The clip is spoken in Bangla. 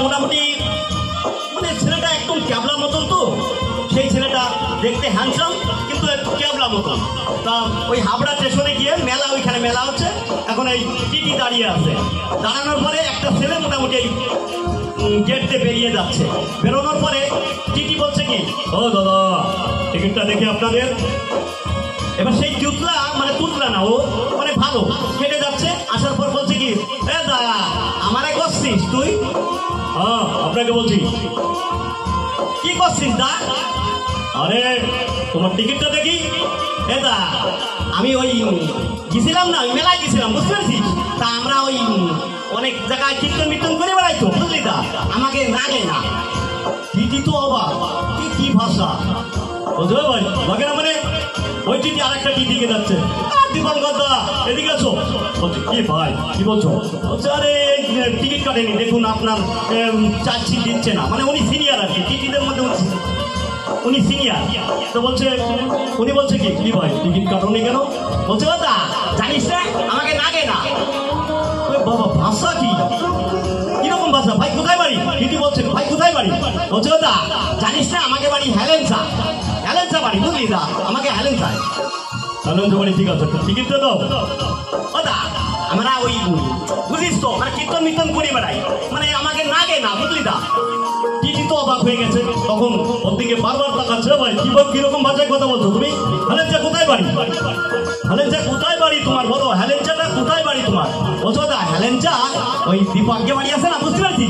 মোটামুটি মানে ছেলেটা একদম ক্যাবলা মতন, তো সেই ছেলেটা দেখতে হ্যান্ডসাম কিন্তু একটু ক্যাবলা মতন। তা ওই হাবড়া স্টেশনে গিয়ে মেলা, ওইখানে মেলা হচ্ছে, এখন এই টিটি দাঁড়িয়ে আছে। দাঁড়ানোর পরে একটা ছেলে মোটামুটি এই গেট দিয়ে বেরিয়ে যাচ্ছে। বেরোনোর পরে টিটি বলছে কি, ও দাদা টিকিটটা দেখে আপনাদের। এবার সেই তুতলা মানে তুতলা না, ও মানে ভালো হেঁটে যাচ্ছে। আসার পর বলছে কি, এ দাদা আমারে করছিস তুই? হ্যাঁ আপনাকে বলছি। কি করছিস দা? আরে তোমার টিকিটটা দেখি। এ দা আমি ওই গেছিলাম না, ওই মেলায় গেছিলাম, বুঝতে পারছিস? তা আমরা ওই অনেক জায়গায় কীর্তন মির্তন করে বেড়াইতো, বুঝলি দা, আমাকে লাগে না। টিটি তো অবাক, কি ভাষা বুঝলো ভাই, লাগে না মানে ওই টিটি আর একটা টিটিকে যাচ্ছে। দীপঙ্কর দা এদিকে আছো। বলছে কি ভাই কি বলছো? বলছে আরে টিকিট কাটেনি, দেখুন আপনার চার্জশিট দিচ্ছে না। মানে উনি সিনিয়র আর কি, টিটিদের মধ্যে উনি সিনিয়র। তো বলছে, উনি বলছে কি ভাই টিকিট কাটোনি কেন? বলছে দা জানিস না আমাকে লাগে না। বাবা ভাষা কি, কিরকম ভাষা? ভাই কোথায় বাড়ি? টিটি বলছে ভাই কোথায় বাড়ি? বলছে দা জানিস না আমাকে বাড়ি হেলেন্সা, হেলেন্সা বাড়ি, বুঝলি দা, আমাকে হেলেন্সায়। হেলেন্সা বাড়ি, ঠিক আছে টিকিটটা দাও। ও দা আমরা ওই বুঝিস তো মানে কীর্তন মির্তন করে বেড়াই, মানে আমাকে লাগে না, বুঝলি দা। টিটি তো অবাক হয়ে গেছে, তখন ওর দিকে বারবার তাকাচ্ছে। ভাই কিরকম ভাষায় কথা বলছো তুমি? হেলেন্সা কোথায় বাড়ি? হেলেন্সা কোথায় বাড়ি তোমার, বলো হেলেন্সাটা কোথায় বাড়ি তোমার? বলছো দা হেলেন্সা ওই দীপঙ্কে বাড়ি আছে না, বুঝতে পারছি।